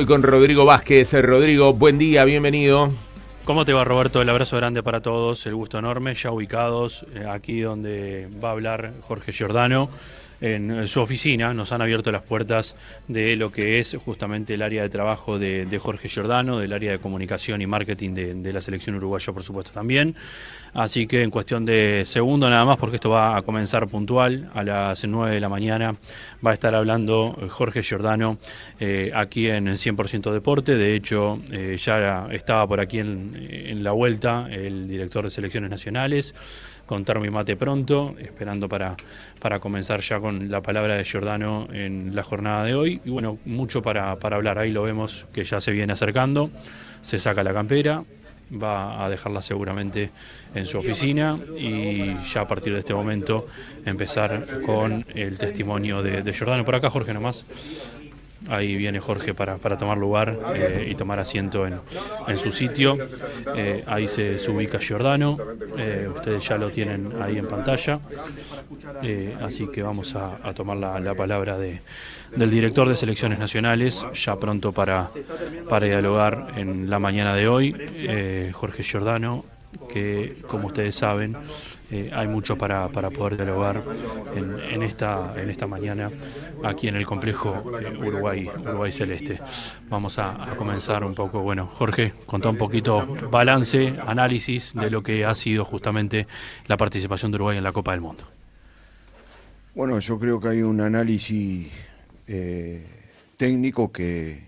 Estoy con Rodrigo Vázquez. Rodrigo, buen día, bienvenido. ¿Cómo te va, Roberto? El abrazo grande para todos, el gusto enorme, ya ubicados aquí donde va a hablar Jorge Giordano. En su oficina nos han abierto las puertas de lo que es justamente el área de trabajo de Jorge Giordano, del área de comunicación y marketing de la selección uruguaya, por supuesto, también. Así que en cuestión de segundo nada más, porque esto va a comenzar puntual, a las 9 de la mañana va a estar hablando Jorge Giordano aquí en 100% Deporte. De hecho, ya estaba por aquí en la vuelta el director de selecciones nacionales, con termo y mate pronto, esperando para comenzar ya con la palabra de Giordano en la jornada de hoy. Y bueno, mucho para hablar. Ahí lo vemos que ya se viene acercando, se saca la campera, va a dejarla seguramente en su oficina y ya a partir de este momento empezar con el testimonio de Giordano. Por acá, Jorge, nomás. Ahí viene Jorge para tomar lugar y tomar asiento en su sitio. Ahí se ubica Giordano. Ustedes ya lo tienen ahí en pantalla. Así que vamos a tomar la palabra del director de selecciones nacionales, ya pronto para dialogar en la mañana de hoy. Jorge Giordano, que como ustedes saben, hay mucho para poder dialogar en esta mañana aquí en el complejo Uruguay Celeste. Vamos a comenzar un poco. Bueno, Jorge, contá un poquito balance, análisis de lo que ha sido justamente la participación de Uruguay en la Copa del Mundo. Bueno, yo creo que hay un análisis técnico que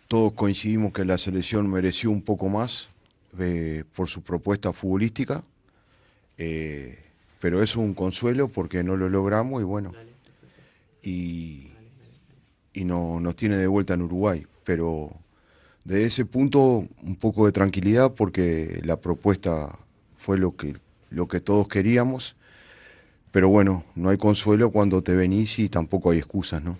todos coincidimos que la selección mereció un poco más por su propuesta futbolística, pero eso es un consuelo porque no lo logramos y bueno, y no, nos tiene de vuelta en Uruguay, pero desde ese punto un poco de tranquilidad porque la propuesta fue lo que todos queríamos. Pero bueno, no hay consuelo cuando te venís y tampoco hay excusas, ¿no?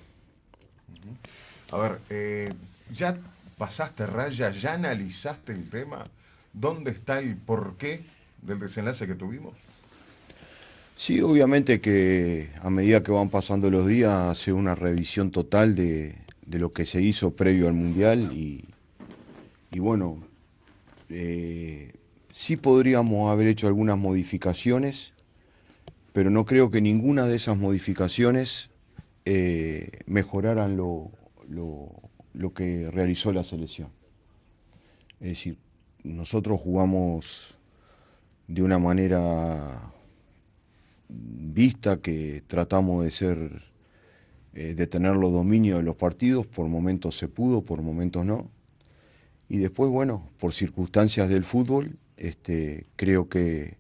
A ver, ya pasaste raya, ya analizaste el tema, ¿dónde está el porqué del desenlace que tuvimos? Sí, obviamente que a medida que van pasando los días hace una revisión total de lo que se hizo previo al Mundial y bueno, sí podríamos haber hecho algunas modificaciones, pero no creo que ninguna de esas modificaciones mejoraran lo que realizó la selección. Es decir, nosotros jugamos de una manera vista que tratamos de tener los dominios de los partidos, por momentos se pudo, por momentos no. Y después, bueno, por circunstancias del fútbol, creo que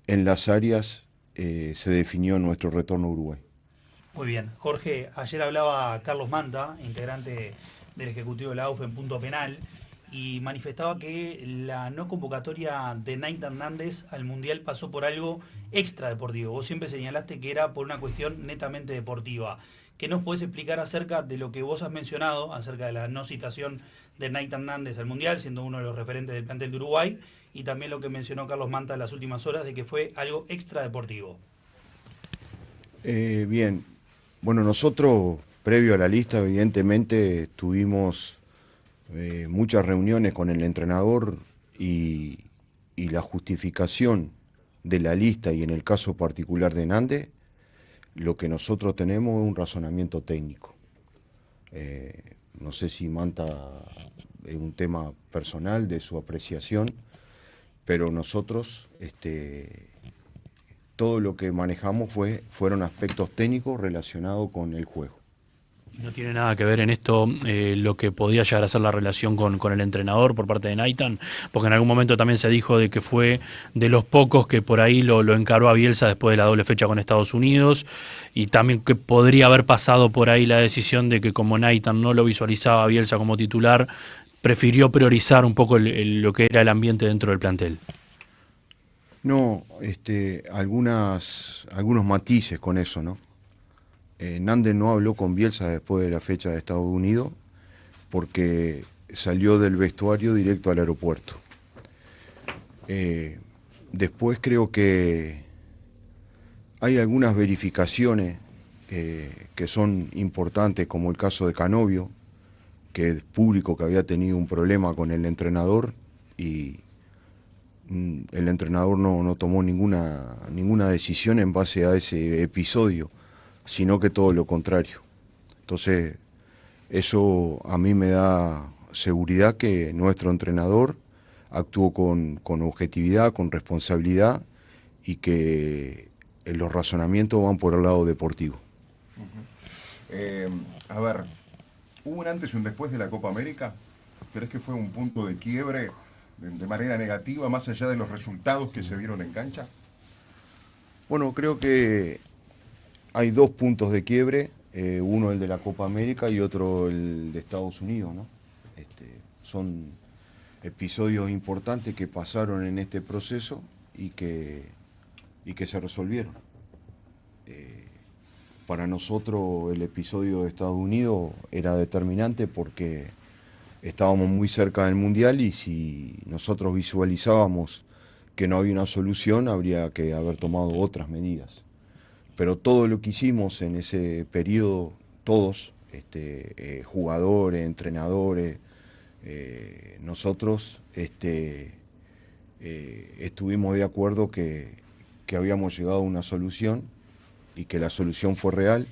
en las áreas se definió nuestro retorno a Uruguay. Muy bien. Jorge, ayer hablaba Carlos Manta, integrante del Ejecutivo de la AUF en punto penal, y manifestaba que la no convocatoria de Nathan Hernández al Mundial pasó por algo extradeportivo. Vos siempre señalaste que era por una cuestión netamente deportiva. ¿Qué nos podés explicar acerca de lo que vos has mencionado, acerca de la no citación de Nathan Hernández al Mundial, siendo uno de los referentes del plantel de Uruguay, y también lo que mencionó Carlos Manta en las últimas horas, de que fue algo extradeportivo? Bien, bueno, nosotros, previo a la lista, evidentemente tuvimos muchas reuniones con el entrenador y la justificación de la lista y en el caso particular de Nández, lo que nosotros tenemos es un razonamiento técnico. No sé si Manta es un tema personal de su apreciación, pero nosotros todo lo que manejamos fueron aspectos técnicos relacionados con el juego. No tiene nada que ver en esto lo que podía llegar a ser la relación con el entrenador por parte de Nathan, porque en algún momento también se dijo de que fue de los pocos que por ahí lo encaró a Bielsa después de la doble fecha con Estados Unidos, y también que podría haber pasado por ahí la decisión de que como Nathan no lo visualizaba a Bielsa como titular, prefirió priorizar un poco lo que era el ambiente dentro del plantel. No, algunos matices con eso, ¿no? Nández no habló con Bielsa después de la fecha de Estados Unidos porque salió del vestuario directo al aeropuerto. Después creo que hay algunas verificaciones que son importantes, como el caso de Canovio, que es público que había tenido un problema con el entrenador y el entrenador no tomó ninguna decisión en base a ese episodio, sino que todo lo contrario. Entonces, eso a mí me da seguridad que nuestro entrenador actuó con objetividad, con responsabilidad y que los razonamientos van por el lado deportivo. A ver, ¿hubo un antes y un después de la Copa América? ¿Crees que fue un punto de quiebre de manera negativa, más allá de los resultados que se dieron en cancha? Bueno, creo que hay dos puntos de quiebre, uno el de la Copa América y otro el de Estados Unidos, ¿no? Son episodios importantes que pasaron en este proceso y que se resolvieron. Para nosotros el episodio de Estados Unidos era determinante porque estábamos muy cerca del Mundial y si nosotros visualizábamos que no había una solución, habría que haber tomado otras medidas. Pero todo lo que hicimos en ese periodo, todos, jugadores, entrenadores, nosotros estuvimos de acuerdo que habíamos llegado a una solución y que la solución fue real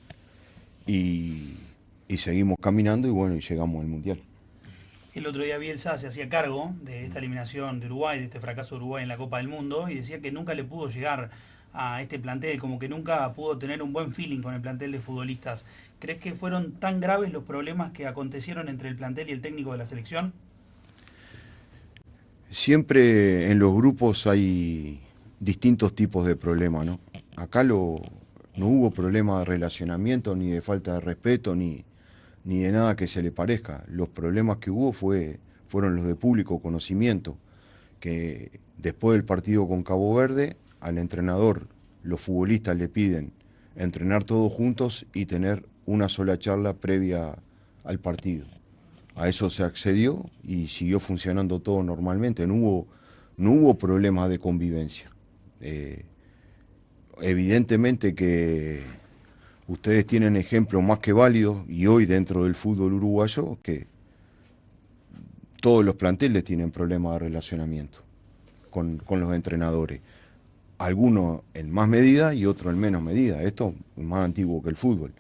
y seguimos caminando y bueno, y llegamos al Mundial. El otro día Bielsa se hacía cargo de esta eliminación de Uruguay, de este fracaso de Uruguay en la Copa del Mundo, y decía que nunca le pudo llegar a este plantel, como que nunca pudo tener un buen feeling con el plantel de futbolistas. ¿Crees que fueron tan graves los problemas que acontecieron entre el plantel y el técnico de la selección? Siempre en los grupos hay distintos tipos de problemas, ¿no? Acá no hubo problema de relacionamiento, ni de falta de respeto, ni de nada que se le parezca. Los problemas que hubo fueron los de público conocimiento, que después del partido con Cabo Verde, al entrenador, los futbolistas le piden entrenar todos juntos y tener una sola charla previa al partido. A eso se accedió y siguió funcionando todo normalmente, no hubo problemas de convivencia. Evidentemente que ustedes tienen ejemplos más que válidos y hoy dentro del fútbol uruguayo que todos los planteles tienen problemas de relacionamiento con los entrenadores. Algunos en más medida y otros en menos medida. Esto es más antiguo que el fútbol.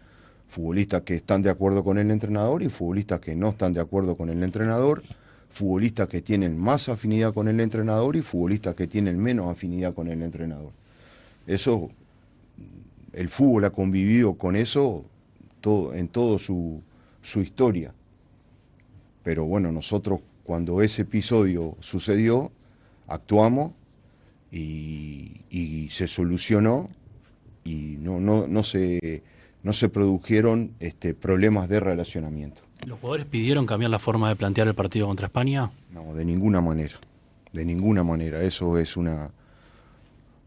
Futbolistas que están de acuerdo con el entrenador y futbolistas que no están de acuerdo con el entrenador, futbolistas que tienen más afinidad con el entrenador y futbolistas que tienen menos afinidad con el entrenador. Eso, el fútbol ha convivido con eso en toda su historia. Pero bueno, nosotros cuando ese episodio sucedió, actuamos y se solucionó y no se produjeron problemas de relacionamiento. ¿Los jugadores pidieron cambiar la forma de plantear el partido contra España? No, de ninguna manera. Eso es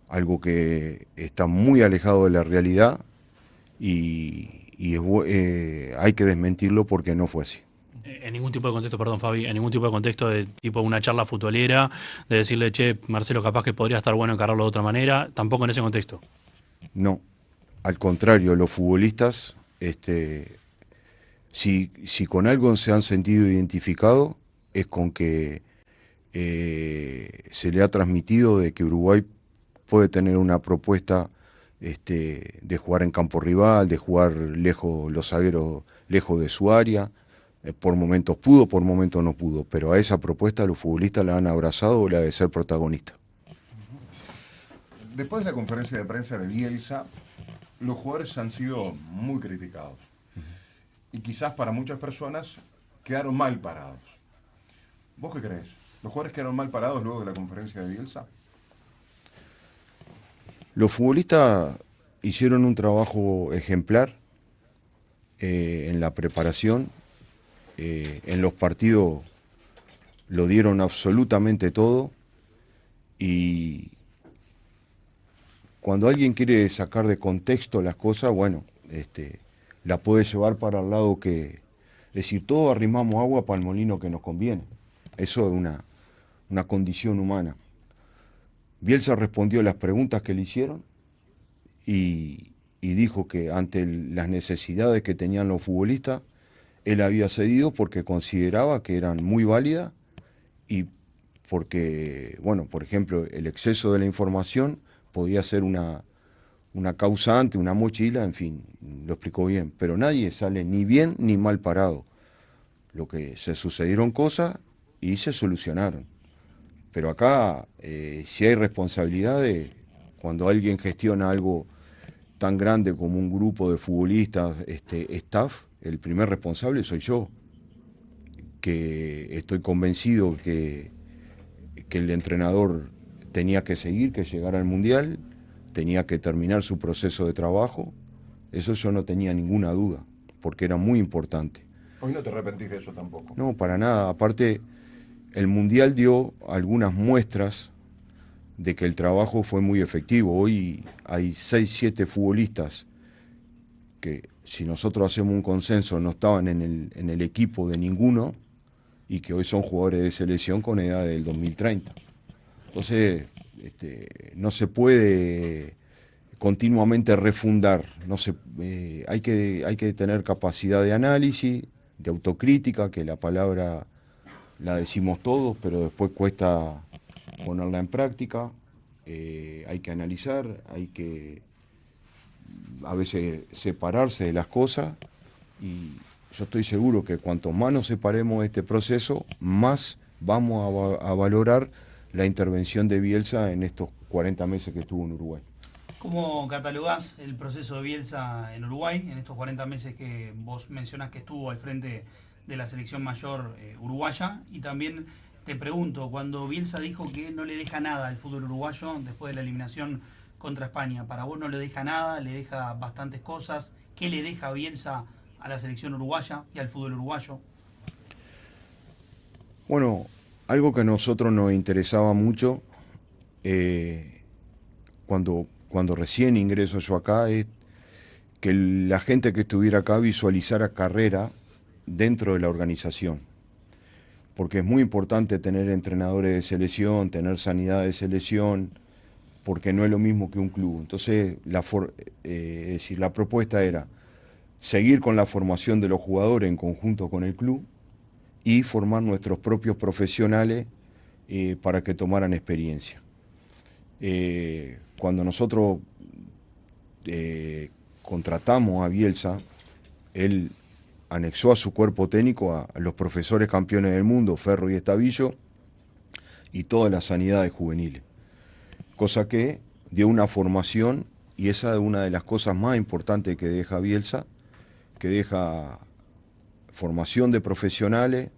algo que está muy alejado de la realidad y hay que desmentirlo porque no fue así. En ningún tipo de contexto, perdón Fabi, en ningún tipo de contexto de tipo una charla futbolera, de decirle, che, Marcelo, capaz que podría estar bueno encararlo de otra manera, tampoco en ese contexto. No, al contrario, los futbolistas, si con algo se han sentido identificados, es con que se le ha transmitido de que Uruguay puede tener una propuesta de jugar en campo rival, de jugar lejos, los zagueros lejos de su área. Por momentos pudo, por momentos no pudo, pero a esa propuesta los futbolistas la han abrazado, la de ser protagonista. Después de la conferencia de prensa de Bielsa, los jugadores han sido muy criticados. Y quizás para muchas personas quedaron mal parados. ¿Vos qué crees? ¿Los jugadores quedaron mal parados luego de la conferencia de Bielsa? Los futbolistas hicieron un trabajo ejemplar en la preparación. En los partidos lo dieron absolutamente todo y cuando alguien quiere sacar de contexto las cosas, bueno, la puede llevar para el lado que, es decir, todos arrimamos agua para el molino que nos conviene. Eso es una condición humana. Bielsa respondió a las preguntas que le hicieron y dijo que ante las necesidades que tenían los futbolistas, él había cedido porque consideraba que eran muy válidas y porque, bueno, por ejemplo, el exceso de la información podía ser una causante, una mochila, en fin, lo explicó bien, pero nadie sale ni bien ni mal parado. Lo que se sucedieron cosas y se solucionaron. Pero acá, si hay responsabilidades, cuando alguien gestiona algo tan grande como un grupo de futbolistas, staff, el primer responsable soy yo, que estoy convencido que el entrenador tenía que seguir, que llegara al Mundial, tenía que terminar su proceso de trabajo, eso yo no tenía ninguna duda, porque era muy importante. Hoy no te arrepentís de eso tampoco. No, para nada, aparte el Mundial dio algunas muestras de que el trabajo fue muy efectivo. Hoy hay 6, 7 futbolistas que si nosotros hacemos un consenso no estaban en el equipo de ninguno y que hoy son jugadores de selección con edad del 2030. Entonces, no se puede continuamente refundar, hay que tener capacidad de análisis, de autocrítica, que la palabra la decimos todos, pero después cuesta ponerla en práctica. Hay que analizar, hay que a veces separarse de las cosas, y yo estoy seguro que cuanto más nos separemos de este proceso, más vamos a valorar la intervención de Bielsa en estos 40 meses que estuvo en Uruguay. ¿Cómo catalogás el proceso de Bielsa en Uruguay, en estos 40 meses que vos mencionás que estuvo al frente de la selección mayor uruguaya? Y también te pregunto, cuando Bielsa dijo que no le deja nada al fútbol uruguayo después de la eliminación contra España, ¿para vos no le deja nada? ¿Le deja bastantes cosas? ¿Qué le deja Bielsa a la selección uruguaya y al fútbol uruguayo? Bueno, algo que a nosotros nos interesaba mucho cuando recién ingreso yo acá es que la gente que estuviera acá visualizara carrera dentro de la organización, porque es muy importante tener entrenadores de selección, tener sanidad de selección, porque no es lo mismo que un club. Entonces, es decir, la propuesta era seguir con la formación de los jugadores en conjunto con el club y formar nuestros propios profesionales para que tomaran experiencia. Cuando nosotros contratamos a Bielsa, él anexó a su cuerpo técnico a los profesores campeones del mundo, Ferro y Estavillo, y todas las sanidades juveniles, cosa que dio una formación, y esa es una de las cosas más importantes que deja Bielsa, que deja formación de profesionales,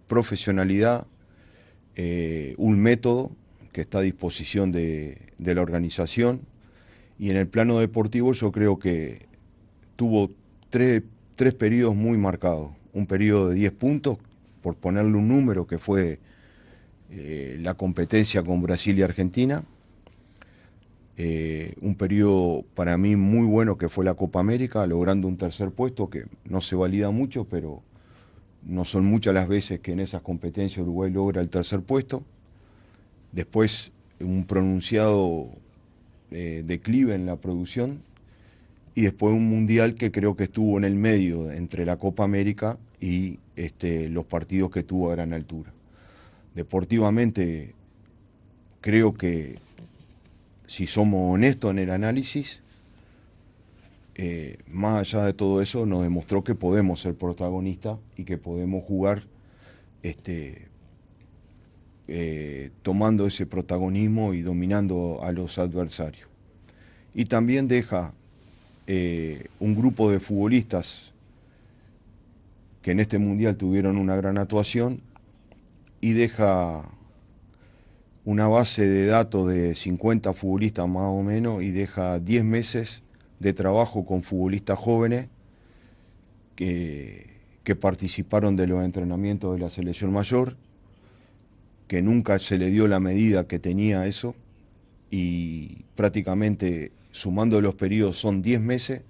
profesionalidad, un método que está a disposición de la organización, y en el plano deportivo yo creo que tuvo tres periodos muy marcados. Un periodo de 10 puntos, por ponerle un número, que fue la competencia con Brasil y Argentina. Un periodo para mí muy bueno que fue la Copa América, logrando un tercer puesto que no se valida mucho, pero no son muchas las veces que en esas competencias Uruguay logra el tercer puesto. Después un pronunciado declive en la producción, y después un mundial que creo que estuvo en el medio entre la Copa América y los partidos que tuvo a gran altura. Deportivamente creo que, si somos honestos en el análisis, más allá de todo eso, nos demostró que podemos ser protagonistas y que podemos jugar tomando ese protagonismo y dominando a los adversarios. Y también deja un grupo de futbolistas que en este mundial tuvieron una gran actuación, y deja una base de datos de 50 futbolistas más o menos, y deja 10 meses de trabajo con futbolistas jóvenes que participaron de los entrenamientos de la selección mayor, que nunca se le dio la medida que tenía eso, y prácticamente sumando los periodos son 10 meses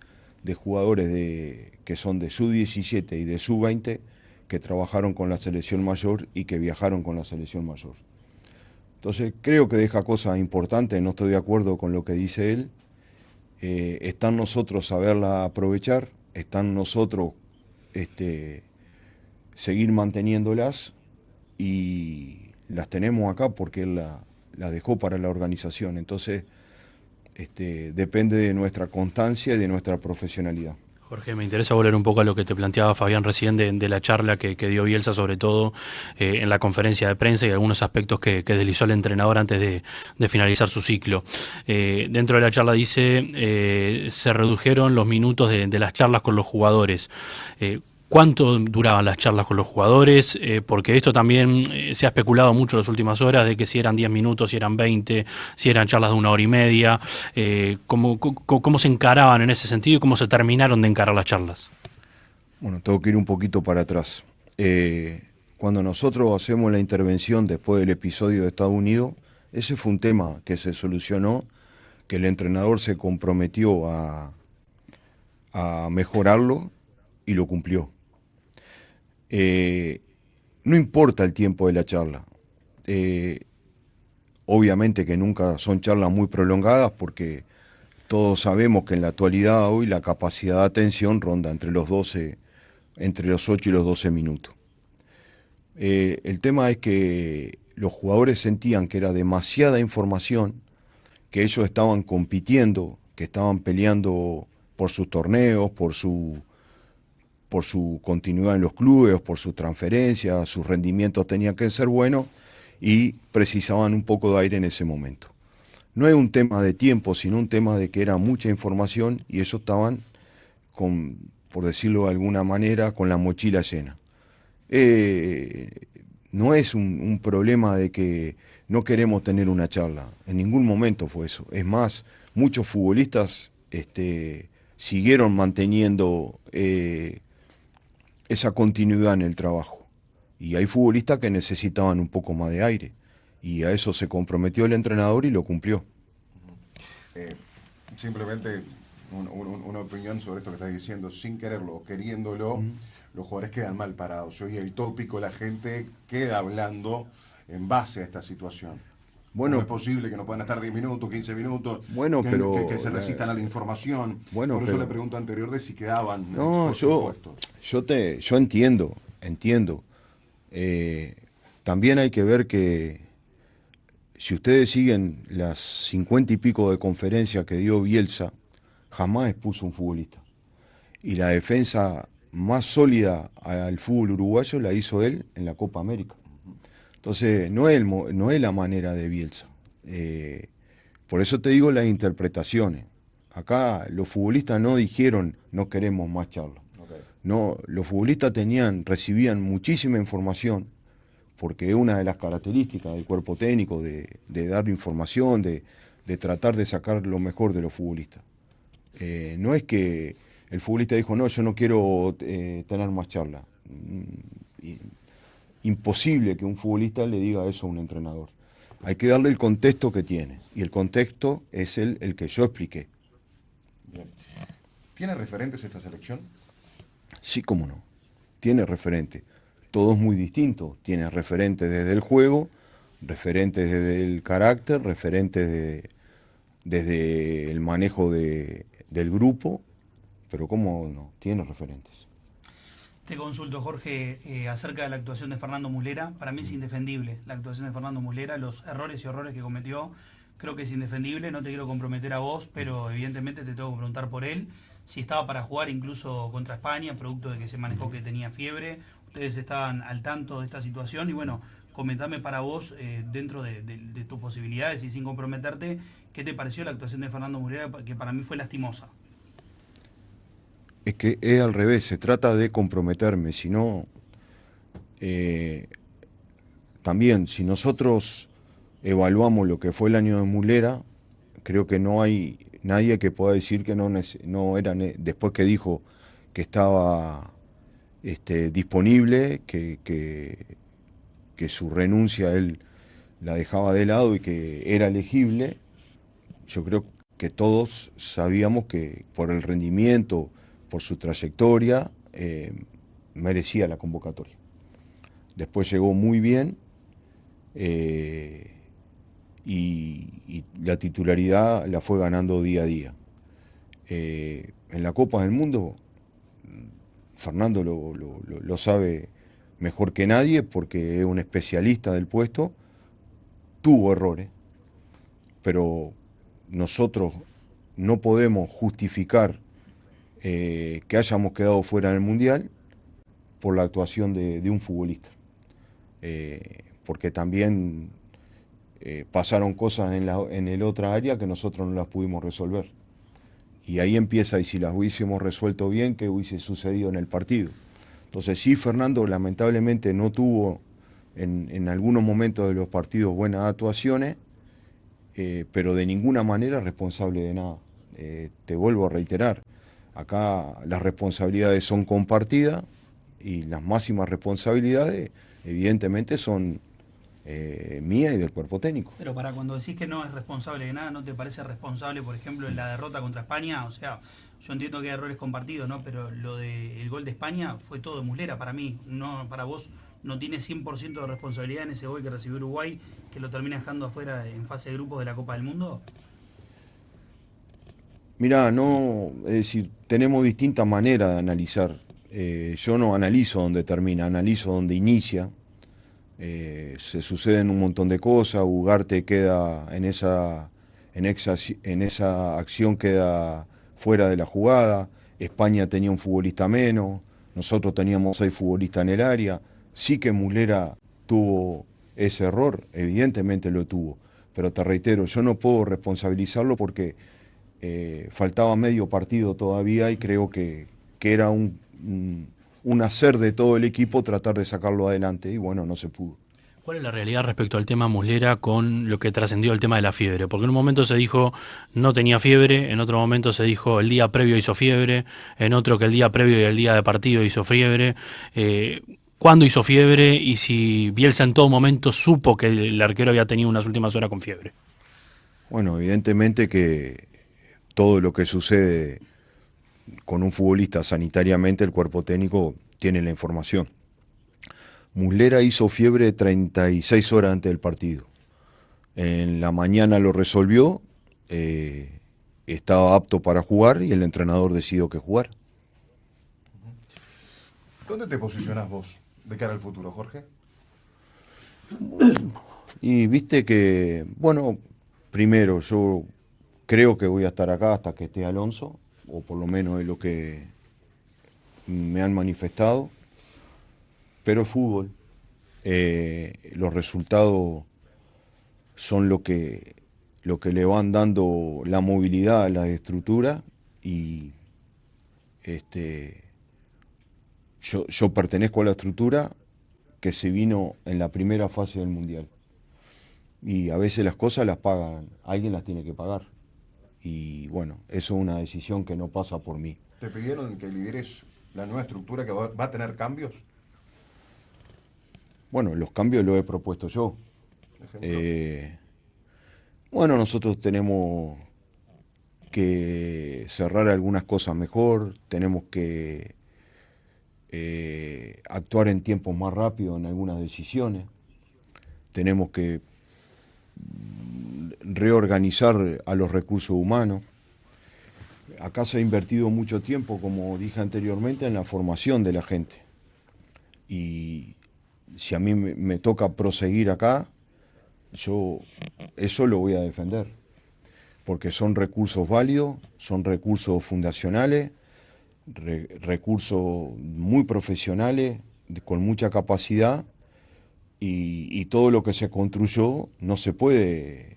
de jugadores que son de sub-17 y de sub-20 que trabajaron con la selección mayor y que viajaron con la selección mayor. Entonces creo que deja cosas importantes, no estoy de acuerdo con lo que dice él. Está en nosotros saberla aprovechar, está en nosotros seguir manteniéndolas y las tenemos acá porque él la dejó para la organización. Entonces, depende de nuestra constancia y de nuestra profesionalidad. Jorge, me interesa volver un poco a lo que te planteaba Fabián recién de la charla que dio Bielsa, sobre todo en la conferencia de prensa y algunos aspectos que deslizó el entrenador antes de finalizar su ciclo. Dentro de la charla dice, se redujeron los minutos de las charlas con los jugadores. ¿Cuánto duraban las charlas con los jugadores? Porque esto también se ha especulado mucho en las últimas horas, de que si eran 10 minutos, si eran 20, si eran charlas de 1 hora y media. ¿Cómo se encaraban en ese sentido y cómo se terminaron de encarar las charlas? Bueno, tengo que ir un poquito para atrás. Cuando nosotros hacemos la intervención después del episodio de Estados Unidos, ese fue un tema que se solucionó, que el entrenador se comprometió a mejorarlo y lo cumplió. No importa el tiempo de la charla. Obviamente que nunca son charlas muy prolongadas porque todos sabemos que en la actualidad hoy la capacidad de atención ronda entre los 8 y los 12 minutos. El tema es que los jugadores sentían que era demasiada información, que ellos estaban compitiendo, que estaban peleando por sus torneos, por su continuidad en los clubes, por su transferencia, sus rendimientos tenían que ser buenos y precisaban un poco de aire en ese momento. No es un tema de tiempo, sino un tema de que era mucha información y ellos estaban, por decirlo de alguna manera, con la mochila llena. No es un problema de que no queremos tener una charla, en ningún momento fue eso. Es más, muchos futbolistas siguieron manteniendo esa continuidad en el trabajo. Y hay futbolistas que necesitaban un poco más de aire. Y a eso se comprometió el entrenador y lo cumplió. Simplemente una opinión sobre esto que estás diciendo, sin quererlo o queriéndolo, los jugadores quedan mal parados. Hoy el tópico, la gente queda hablando en base a esta situación. Bueno, ¿cómo es posible que no puedan estar 10 minutos, 15 minutos, bueno, que se resistan a la información? Bueno, por eso la pregunta anterior de si quedaban yo entiendo. También hay que ver que si ustedes siguen las 50 y pico de conferencias que dio Bielsa, jamás expuso un futbolista. Y la defensa más sólida al fútbol uruguayo la hizo él en la Copa América. Entonces, no es la manera de Bielsa. Por eso te digo las interpretaciones. Acá los futbolistas no dijeron no queremos más charlas. Okay. No, los futbolistas recibían muchísima información, porque es una de las características del cuerpo técnico de dar información, de tratar de sacar lo mejor de los futbolistas. No es que el futbolista dijo no, yo no quiero tener más charla. Imposible que un futbolista le diga eso a un entrenador. Hay que darle el contexto que tiene, y el contexto es el que yo expliqué. Bien. ¿Tiene referentes esta selección? Sí, cómo no. Tiene referentes. Todos muy distintos. Tiene referentes desde el juego, referentes desde el carácter, referentes desde el manejo del grupo, pero cómo no, tiene referentes. Te consulto, Jorge, acerca de la actuación de Fernando Muslera. Para mí es indefendible la actuación de Fernando Muslera, los errores y horrores que cometió, creo que es indefendible. No te quiero comprometer a vos, pero evidentemente te tengo que preguntar por él, si estaba para jugar incluso contra España, producto de que se manejó que tenía fiebre. Ustedes estaban al tanto de esta situación y bueno, comentame para vos, dentro de tus posibilidades y sin comprometerte, ¿qué te pareció la actuación de Fernando Muslera, que para mí fue lastimosa? Es que es al revés, se trata de comprometerme, si no, también si nosotros evaluamos lo que fue el año de Muslera, creo que no hay nadie que pueda decir que no era, después que dijo que estaba disponible, que su renuncia él la dejaba de lado y que era elegible. Yo creo que todos sabíamos que por el rendimiento, por su trayectoria, merecía la convocatoria. Después llegó muy bien y la titularidad la fue ganando día a día. En la Copa del Mundo, Fernando lo sabe mejor que nadie porque es un especialista del puesto, tuvo errores, pero nosotros no podemos justificar que hayamos quedado fuera del Mundial por la actuación de un futbolista. Porque también pasaron cosas en el otra área que nosotros no las pudimos resolver. Y ahí empieza, y si las hubiésemos resuelto bien, ¿qué hubiese sucedido en el partido? Entonces sí, Fernando lamentablemente no tuvo en algunos momentos de los partidos buenas actuaciones, pero de ninguna manera responsable de nada. Te vuelvo a reiterar, acá las responsabilidades son compartidas y las máximas responsabilidades evidentemente son mía y del cuerpo técnico. Pero para cuando decís que no es responsable de nada, ¿no te parece responsable, por ejemplo, en la derrota contra España? O sea, yo entiendo que hay errores compartidos, ¿no? Pero lo del gol de España fue todo de Muslera para mí. No, para vos no tiene 100% de responsabilidad en ese gol que recibió Uruguay, que lo termina dejando afuera en fase de grupos de la Copa del Mundo. Mirá, no, es decir, tenemos distintas maneras de analizar. Yo no analizo dónde termina, analizo dónde inicia. Se suceden un montón de cosas. Ugarte queda en esa acción, queda fuera de la jugada. España tenía un futbolista menos, nosotros teníamos 6 futbolistas en el área. Sí que Muslera tuvo ese error, evidentemente lo tuvo, pero te reitero, yo no puedo responsabilizarlo porque faltaba medio partido todavía y creo que era un hacer de todo el equipo tratar de sacarlo adelante y bueno, no se pudo. ¿Cuál es la realidad respecto al tema Muslera con lo que trascendió el tema de la fiebre? Porque en un momento se dijo no tenía fiebre, en otro momento se dijo el día previo hizo fiebre, en otro que el día previo y el día de partido hizo fiebre. ¿Cuándo hizo fiebre y si Bielsa en todo momento supo que el arquero había tenido unas últimas horas con fiebre? Bueno, evidentemente que todo lo que sucede con un futbolista sanitariamente, el cuerpo técnico tiene la información. Muslera hizo fiebre 36 horas antes del partido. En la mañana lo resolvió, estaba apto para jugar y el entrenador decidió que jugar. ¿Dónde te posicionás vos de cara al futuro, Jorge? Y viste que, bueno, primero yo creo que voy a estar acá hasta que esté Alonso, o por lo menos es lo que me han manifestado, pero es fútbol. Los resultados son lo que le van dando la movilidad a la estructura y yo pertenezco a la estructura que se vino en la primera fase del Mundial. Y a veces las cosas las pagan, alguien las tiene que pagar. Y bueno, eso es una decisión que no pasa por mí. ¿Te pidieron que lideres la nueva estructura que va a tener cambios? Bueno, los cambios los he propuesto yo. Bueno, nosotros tenemos que cerrar algunas cosas mejor, tenemos que actuar en tiempos más rápidos en algunas decisiones, tenemos que reorganizar a los recursos humanos. Acá se ha invertido mucho tiempo, como dije anteriormente, en la formación de la gente. Y si a mí me toca proseguir acá, yo eso lo voy a defender. Porque son recursos válidos, son recursos fundacionales, recursos muy profesionales, con mucha capacidad. Y todo lo que se construyó no se puede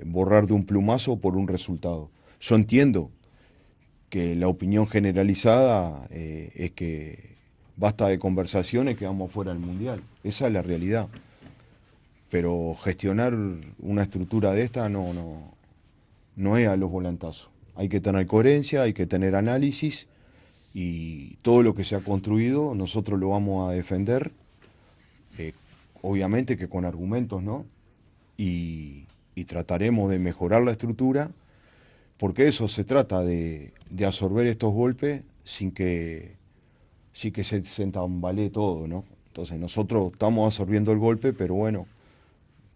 borrar de un plumazo por un resultado. Yo entiendo que la opinión generalizada es que basta de conversaciones que vamos fuera del Mundial. Esa es la realidad. Pero gestionar una estructura de esta no es a los volantazos. Hay que tener coherencia, hay que tener análisis y todo lo que se ha construido nosotros lo vamos a defender. Obviamente que con argumentos, ¿no? Y trataremos de mejorar la estructura, porque eso se trata de absorber estos golpes sin que se entambalee todo, ¿no? Entonces nosotros estamos absorbiendo el golpe, pero bueno,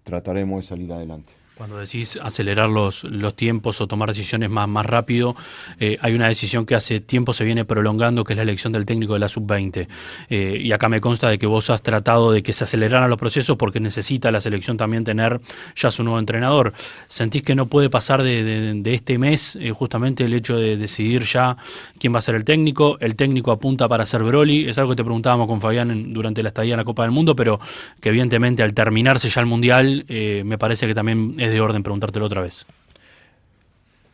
trataremos de salir adelante. Cuando decís acelerar los tiempos o tomar decisiones más rápido, hay una decisión que hace tiempo se viene prolongando, que es la elección del técnico de la sub-20. Y acá me consta de que vos has tratado de que se aceleraran los procesos porque necesita la selección también tener ya su nuevo entrenador. ¿Sentís que no puede pasar de este mes justamente el hecho de decidir ya quién va a ser el técnico? El técnico apunta para ser Broly, es algo que te preguntábamos con Fabián durante la estadía en la Copa del Mundo, pero que evidentemente al terminarse ya el Mundial, me parece que también es de orden preguntártelo otra vez.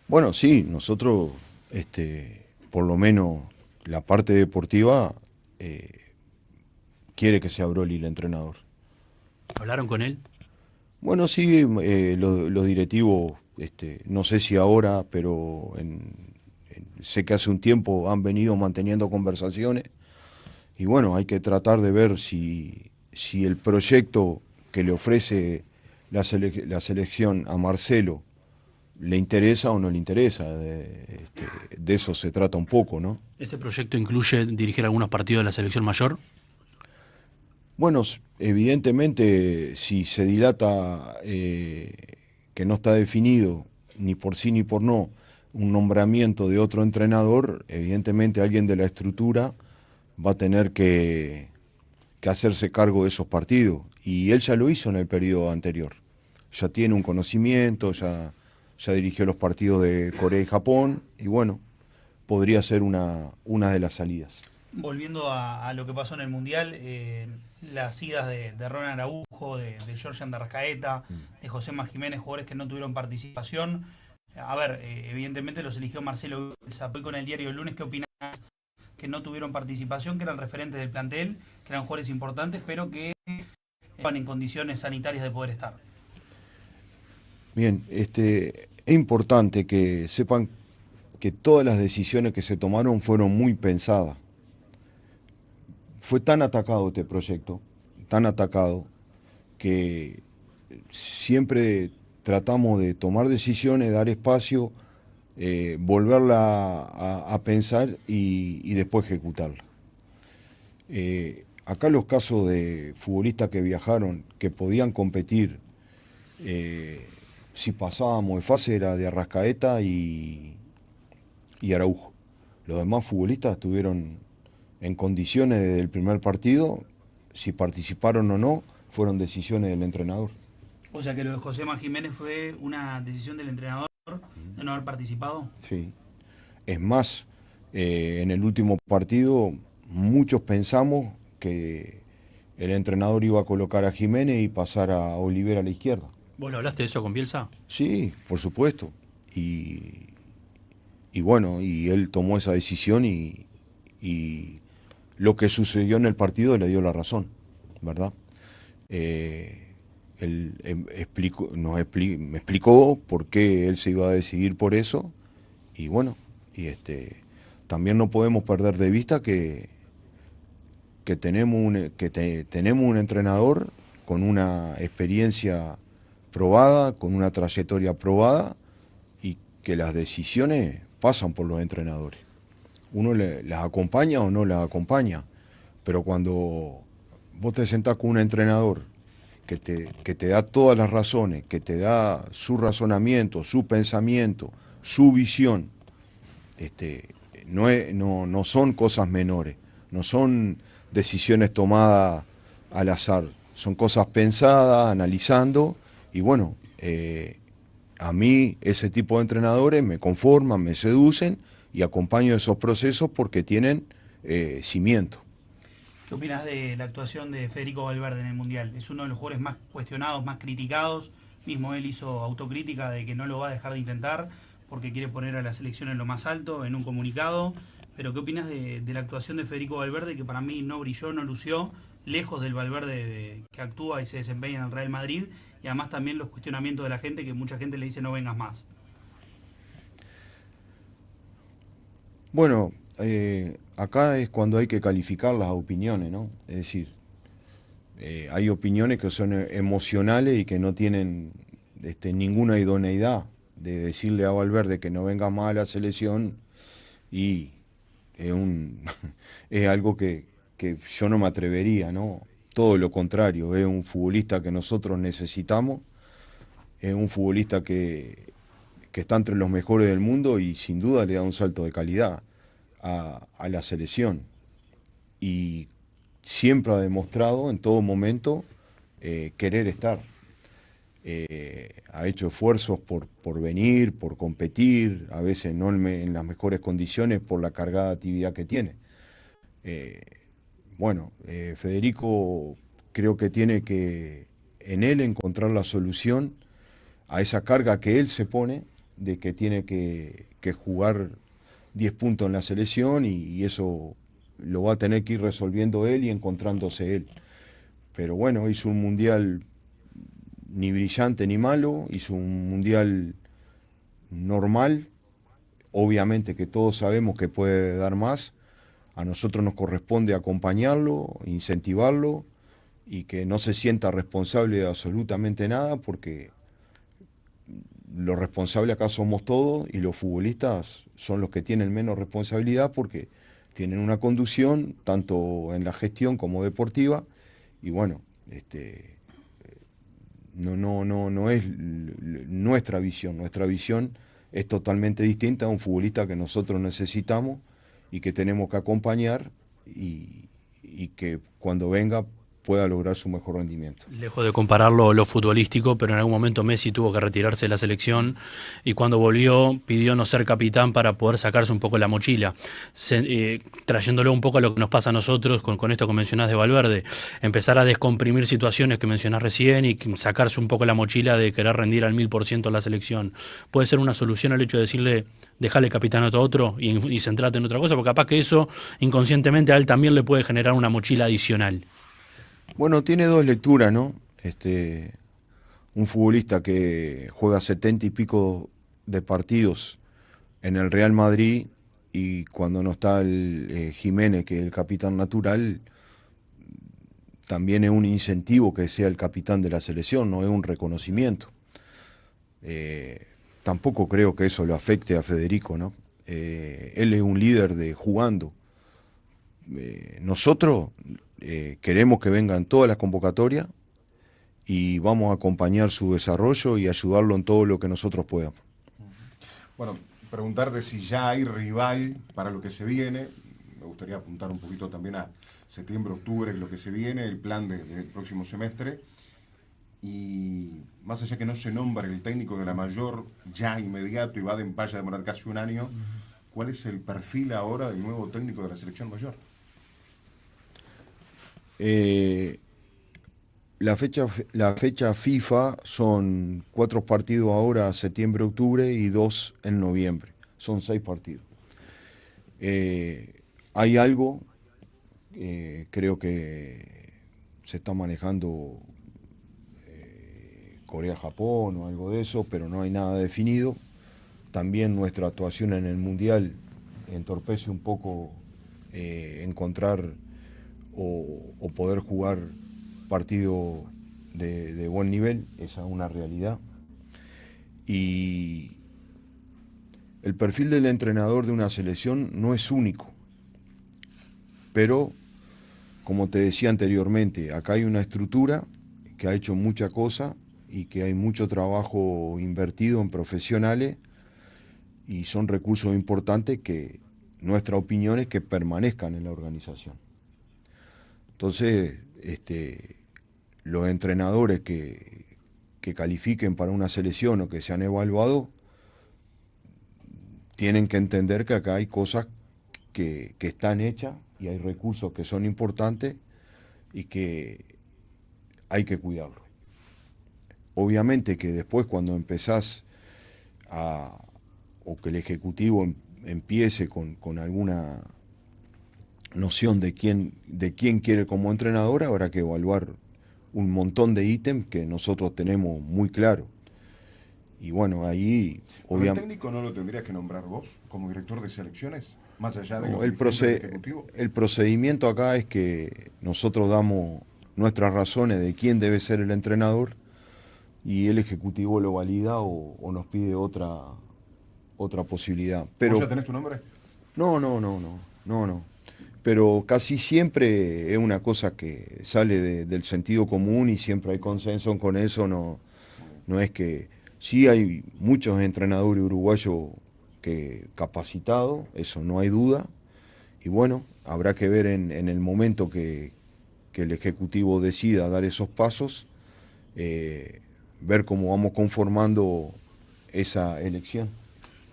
Bueno, sí, nosotros, por lo menos la parte deportiva, quiere que sea Broly el entrenador. ¿Hablaron con él? Bueno, sí, los directivos, no sé si ahora, pero sé que hace un tiempo han venido manteniendo conversaciones y bueno, hay que tratar de ver si el proyecto que le ofrece la selección a Marcelo le interesa o no le interesa. De eso se trata un poco, ¿no? ¿Ese proyecto incluye dirigir algunos partidos de la selección mayor? Bueno, evidentemente, si se dilata que no está definido ni por sí ni por no un nombramiento de otro entrenador, evidentemente alguien de la estructura va a tener que hacerse cargo de esos partidos. Y él ya lo hizo en el periodo anterior. Ya tiene un conocimiento, ya dirigió los partidos de Corea y Japón, y bueno, podría ser una de las salidas. Volviendo a lo que pasó en el Mundial, las idas de Ronald Araujo, de Georgian de Arrascaeta, de Josema Jiménez, jugadores que no tuvieron participación. A ver, evidentemente los eligió Marcelo Bielsa. Hoy con el diario El Lunes, ¿qué opinás? Que no tuvieron participación, que eran referentes del plantel, que eran jugadores importantes, pero que estaban en condiciones sanitarias de poder estar. Bien, es importante que sepan que todas las decisiones que se tomaron fueron muy pensadas. Fue tan atacado este proyecto, tan atacado, que siempre tratamos de tomar decisiones, dar espacio, volverla a pensar y después ejecutarla. Acá los casos de futbolistas que viajaron, que podían competir, si pasábamos de fase era de Arrascaeta y Araujo. Los demás futbolistas estuvieron en condiciones desde el primer partido, si participaron o no, fueron decisiones del entrenador. O sea que lo de Josema Jiménez fue una decisión del entrenador de no haber participado. Sí. Es más, en el último partido muchos pensamos que el entrenador iba a colocar a Jiménez y pasar a Olivera a la izquierda. ¿Vos lo hablaste de eso con Bielsa? Sí, por supuesto. Y bueno, y él tomó esa decisión y lo que sucedió en el partido le dio la razón, ¿verdad? Él me explicó por qué él se iba a decidir por eso y bueno, también no podemos perder de vista que tenemos un entrenador con una experiencia probada, con una trayectoria probada y que las decisiones pasan por los entrenadores. Uno las acompaña o no las acompaña, pero cuando vos te sentás con un entrenador que te da todas las razones, que te da su razonamiento, su pensamiento, su visión, no son cosas menores, no son decisiones tomadas al azar, son cosas pensadas, analizando, y bueno, a mí ese tipo de entrenadores me conforman, me seducen y acompaño esos procesos porque tienen cimiento. ¿Qué opinas de la actuación de Federico Valverde en el Mundial? Es uno de los jugadores más cuestionados, más criticados. Mismo él hizo autocrítica de que no lo va a dejar de intentar porque quiere poner a la selección en lo más alto en un comunicado. Pero ¿qué opinas de la actuación de Federico Valverde, que para mí no brilló, no lució, lejos del Valverde que actúa y se desempeña en el Real Madrid? Y además también los cuestionamientos de la gente, que mucha gente le dice no vengas más. Bueno, acá es cuando hay que calificar las opiniones, ¿no? Es decir, hay opiniones que son emocionales y que no tienen ninguna idoneidad de decirle a Valverde que no venga más a la selección y es algo que yo no me atrevería, ¿no? Todo lo contrario, es un futbolista que nosotros necesitamos es un futbolista que está entre los mejores del mundo y sin duda le da un salto de calidad a la selección. Y siempre ha demostrado en todo momento querer estar. Ha hecho esfuerzos por venir, por competir, a veces no en las mejores condiciones por la cargada actividad que tiene. Federico creo que tiene que en él encontrar la solución a esa carga que él se pone de que tiene que jugar 10 puntos en la selección y eso lo va a tener que ir resolviendo él y encontrándose él. Pero bueno, hizo un mundial ni brillante ni malo, hizo un mundial normal, obviamente que todos sabemos que puede dar más, a nosotros nos corresponde acompañarlo, incentivarlo y que no se sienta responsable de absolutamente nada porque los responsables acá somos todos y los futbolistas son los que tienen menos responsabilidad porque tienen una conducción tanto en la gestión como deportiva y bueno, no es nuestra visión es totalmente distinta a un futbolista que nosotros necesitamos y que tenemos que acompañar y que cuando venga pueda lograr su mejor rendimiento. Lejos de compararlo lo futbolístico, pero en algún momento Messi tuvo que retirarse de la selección y cuando volvió pidió no ser capitán para poder sacarse un poco la mochila, trayéndolo un poco a lo que nos pasa a nosotros con esto que mencionás de Valverde, empezar a descomprimir situaciones que mencionás recién y sacarse un poco la mochila de querer rendir al 1000% en la selección. Puede ser una solución el hecho de decirle, dejale capitanato a otro y centrate en otra cosa, porque capaz que eso inconscientemente a él también le puede generar una mochila adicional. Bueno, tiene dos lecturas, ¿no? Un futbolista que juega 70 y pico de partidos en el Real Madrid y cuando no está el Jiménez, que es el capitán natural, también es un incentivo que sea el capitán de la selección, no es un reconocimiento. Tampoco creo que eso lo afecte a Federico, ¿no? Él es un líder de jugando. Nosotros queremos que venga en todas las convocatorias y vamos a acompañar su desarrollo y ayudarlo en todo lo que nosotros podamos. Bueno, preguntarte si ya hay rival para lo que se viene. Me gustaría apuntar un poquito también a septiembre, octubre, lo que se viene, el plan del próximo semestre. Y más allá que no se nombre el técnico de la mayor ya inmediato y vaya a demorar casi un año, ¿cuál es el perfil ahora del nuevo técnico de la selección mayor? La fecha FIFA son 4 partidos ahora, septiembre, octubre y 2 en noviembre. Son 6 partidos. Hay algo, creo que se está manejando Corea-Japón o algo de eso, pero no hay nada definido. También nuestra actuación en el Mundial entorpece un poco encontrar o poder jugar partido de buen nivel, esa es una realidad. Y el perfil del entrenador de una selección no es único, pero como te decía anteriormente, acá hay una estructura que ha hecho mucha cosa y que hay mucho trabajo invertido en profesionales y son recursos importantes que nuestra opinión es que permanezcan en la organización. Entonces, los entrenadores que califiquen para una selección o que sean evaluados tienen que entender que acá hay cosas que están hechas y hay recursos que son importantes y que hay que cuidarlos. Obviamente que después cuando empezás o que el Ejecutivo empiece con alguna noción de quién quiere como entrenador, habrá que evaluar un montón de ítems que nosotros tenemos muy claro. Y bueno, ahí... ¿El técnico no lo tendrías que nombrar vos como director de selecciones? Más allá de el procedimiento acá es que nosotros damos nuestras razones de quién debe ser el entrenador y el Ejecutivo lo valida o nos pide otra posibilidad. Pero, ¿Vos ya tenés tu nombre? No. Pero casi siempre es una cosa que sale del sentido común y siempre hay consenso con eso, no es que Sí hay muchos entrenadores uruguayos que capacitados, eso no hay duda, y bueno, habrá que ver en el momento que el Ejecutivo decida dar esos pasos, ver cómo vamos conformando esa elección.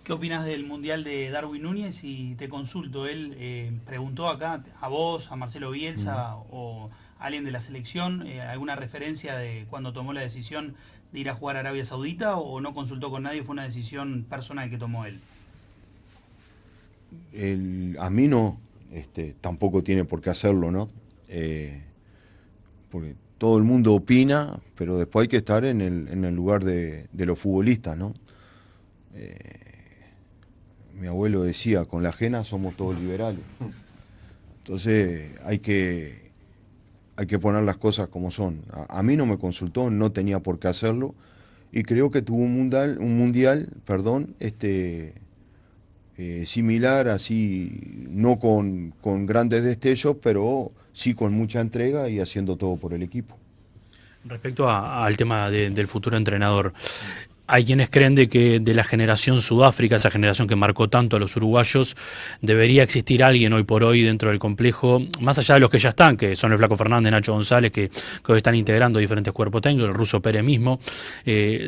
¿Qué opinas del Mundial de Darwin Núñez? Y te consulto, él preguntó acá a vos, a Marcelo Bielsa o a alguien de la selección, alguna referencia de cuando tomó la decisión de ir a jugar a Arabia Saudita o no consultó con nadie, fue una decisión personal que tomó él. A mí no, tampoco tiene por qué hacerlo, ¿no? Porque todo el mundo opina, pero después hay que estar en el lugar de los futbolistas, ¿no? Mi abuelo decía, con la ajena somos todos liberales. Entonces hay que poner las cosas como son. A mí no me consultó, no tenía por qué hacerlo, y creo que tuvo un mundial, perdón, similar, así, no con grandes destellos, pero sí con mucha entrega y haciendo todo por el equipo. Respecto al tema del futuro entrenador, hay quienes creen de que de la generación Sudáfrica, esa generación que marcó tanto a los uruguayos, debería existir alguien hoy por hoy dentro del complejo, más allá de los que ya están, que son el Flaco Fernández, Nacho González, que hoy están integrando diferentes cuerpos técnicos, el Ruso Pérez mismo.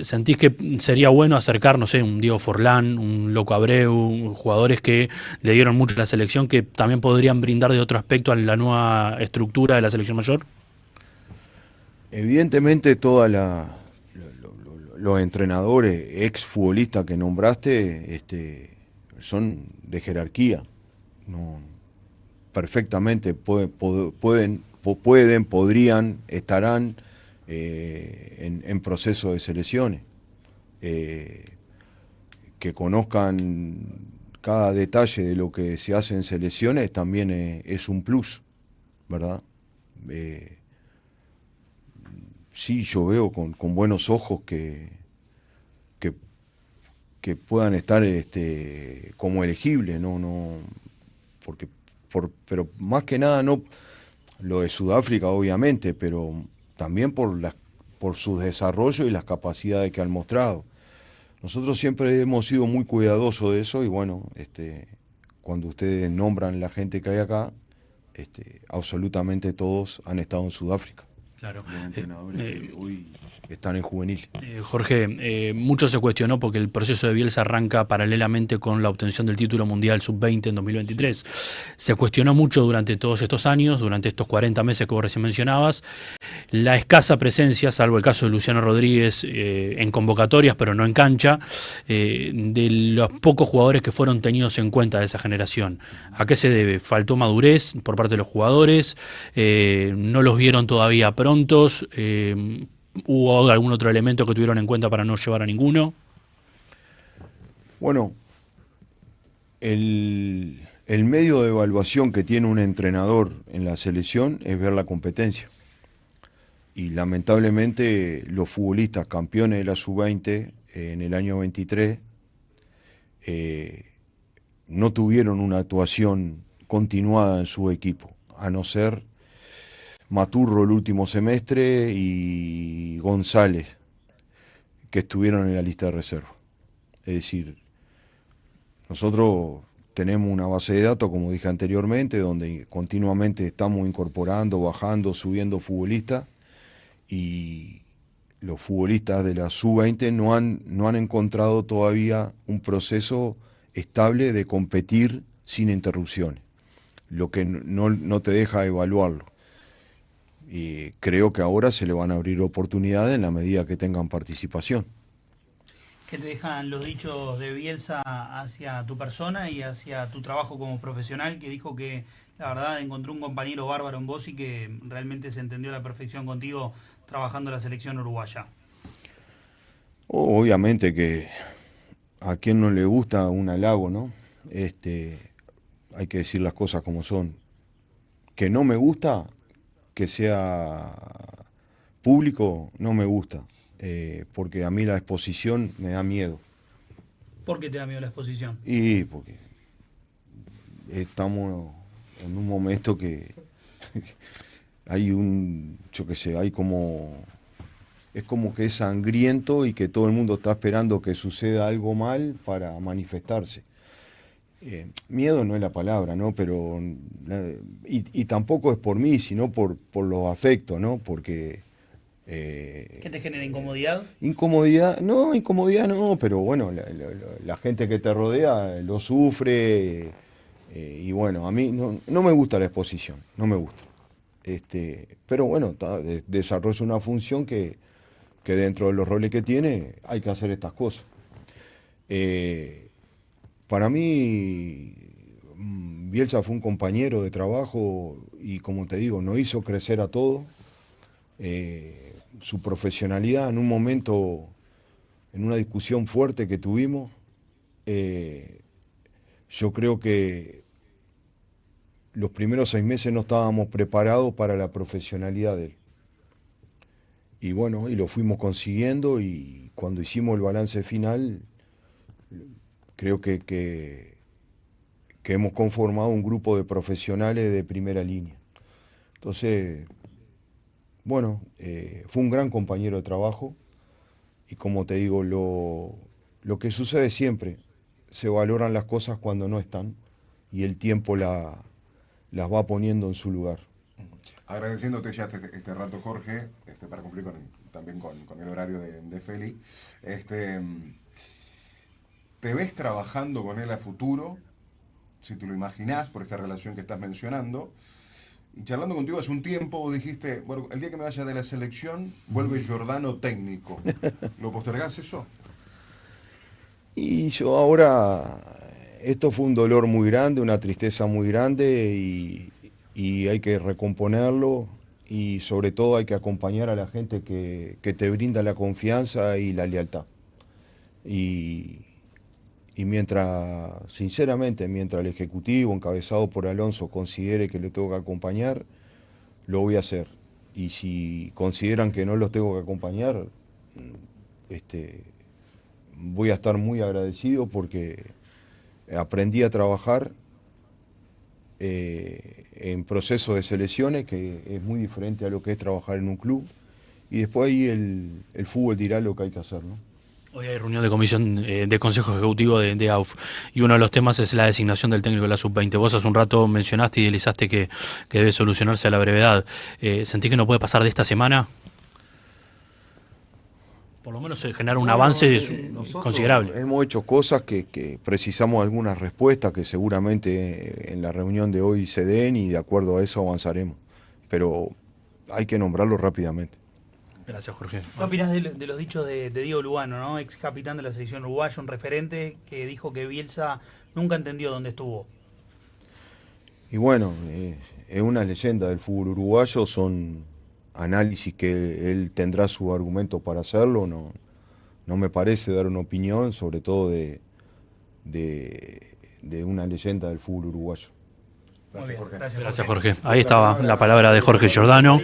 ¿Sentís que sería bueno acercar, no sé, un Diego Forlán, un Loco Abreu, jugadores que le dieron mucho a la selección, que también podrían brindar de otro aspecto a la nueva estructura de la selección mayor? Evidentemente los entrenadores, ex futbolistas que nombraste, son de jerarquía. No, perfectamente podrían, estarán en proceso de selecciones. Que conozcan cada detalle de lo que se hace en selecciones también es un plus, ¿verdad? Sí, yo veo con buenos ojos que, que puedan estar como elegibles, no, porque pero más que nada no lo de Sudáfrica obviamente, pero también por sus desarrollos y las capacidades que han mostrado. Nosotros siempre hemos sido muy cuidadosos de eso y bueno, cuando ustedes nombran la gente que hay acá, absolutamente todos han estado en Sudáfrica. Claro. Los entrenadores que hoy están en juvenil. Jorge, mucho se cuestionó porque el proceso de Bielsa arranca paralelamente con la obtención del título mundial sub-20 en 2023. Se cuestionó mucho durante todos estos años, durante estos 40 meses que vos recién mencionabas, la escasa presencia, salvo el caso de Luciano Rodríguez en convocatorias, pero no en cancha, de los pocos jugadores que fueron tenidos en cuenta de esa generación. ¿A qué se debe? ¿Faltó madurez por parte de los jugadores? ¿No los vieron todavía prontos? ¿Hubo algún otro elemento que tuvieron en cuenta para no llevar a ninguno? Bueno, el medio de evaluación que tiene un entrenador en la selección es ver la competencia. Y lamentablemente los futbolistas campeones de la sub-20 en el año 23 no tuvieron una actuación continuada en su equipo, a no ser Maturro el último semestre y González, que estuvieron en la lista de reserva. Es decir, nosotros tenemos una base de datos, como dije anteriormente, donde continuamente estamos incorporando, bajando, subiendo futbolistas, y los futbolistas de la sub-20 no han encontrado todavía un proceso estable de competir sin interrupciones, lo que no te deja evaluarlo. Y creo que ahora se le van a abrir oportunidades en la medida que tengan participación. ¿Qué te dejan los dichos de Bielsa hacia tu persona y hacia tu trabajo como profesional? Que dijo que la verdad encontró un compañero bárbaro en vos y que realmente se entendió a la perfección contigo trabajando en la selección uruguaya. Obviamente que a quien no le gusta un halago, ¿no? Hay que decir las cosas como son. Que no me gusta, que sea público, no me gusta, porque a mí la exposición me da miedo. ¿Por qué te da miedo la exposición? Y porque estamos en un momento que hay yo qué sé, hay como es como que es sangriento y que todo el mundo está esperando que suceda algo mal para manifestarse. Miedo no es la palabra, ¿no? Pero y tampoco es por mí, sino por los afectos, ¿no? Porque ¿qué te genera incomodidad? incomodidad no, pero bueno, la gente que te rodea lo sufre, y bueno, a mí no me gusta la exposición, no me gusta. Pero bueno, desarrolla una función que dentro de los roles que tiene hay que hacer estas cosas. Para mí, Bielsa fue un compañero de trabajo y, como te digo, nos hizo crecer a todos. Su profesionalidad en un momento, en una discusión fuerte que tuvimos, yo creo que los primeros 6 meses no estábamos preparados para la profesionalidad de él. Y bueno, y lo fuimos consiguiendo, y cuando hicimos el balance final, creo que hemos conformado un grupo de profesionales de primera línea. Entonces, bueno, fue un gran compañero de trabajo, y como te digo, lo que sucede siempre, se valoran las cosas cuando no están, y el tiempo las va poniendo en su lugar. Agradeciéndote ya este rato, Jorge, para cumplir también con el horario de Feli. ¿Te ves trabajando con él a futuro? Si te lo imaginás, por esta relación que estás mencionando. Y charlando contigo hace un tiempo, vos dijiste, bueno, el día que me vaya de la selección, vuelve Giordano técnico. ¿Lo postergás eso? Y yo ahora, esto fue un dolor muy grande, una tristeza muy grande, y hay que recomponerlo, y sobre todo hay que acompañar a la gente que te brinda la confianza y la lealtad. Y mientras, sinceramente, mientras el Ejecutivo, encabezado por Alonso, considere que le tengo que acompañar, lo voy a hacer. Y si consideran que no los tengo que acompañar, voy a estar muy agradecido, porque aprendí a trabajar en procesos de selecciones, que es muy diferente a lo que es trabajar en un club, y después ahí el fútbol dirá lo que hay que hacer, ¿no? Hoy hay reunión de comisión de Consejo Ejecutivo de AUF, y uno de los temas es la designación del técnico de la Sub-20. Vos hace un rato mencionaste y idealizaste que debe solucionarse a la brevedad. ¿Sentís que no puede pasar de esta semana? Por lo menos generar un avance considerable. Hemos hecho cosas que precisamos algunas respuestas que seguramente en la reunión de hoy se den, y de acuerdo a eso avanzaremos. Pero hay que nombrarlo rápidamente. Gracias, Jorge. ¿Qué opinás de los dichos de Diego Lugano, ¿no? Ex capitán de la selección uruguaya, un referente que dijo que Bielsa nunca entendió dónde estuvo? Y bueno, es una leyenda del fútbol uruguayo, son análisis que él tendrá su argumento para hacerlo. No me parece dar una opinión, sobre todo de una leyenda del fútbol uruguayo. Gracias, Jorge. Gracias, Jorge. Ahí estaba la palabra de Jorge Giordano,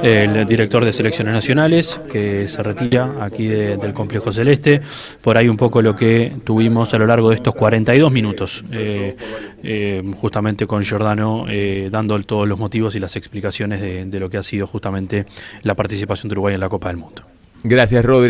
el director de selecciones nacionales, que se retira aquí del Complejo Celeste. Por ahí un poco lo que tuvimos a lo largo de estos 42 minutos, justamente con Giordano dando todos los motivos y las explicaciones de lo que ha sido justamente la participación de Uruguay en la Copa del Mundo. Gracias, Rodri.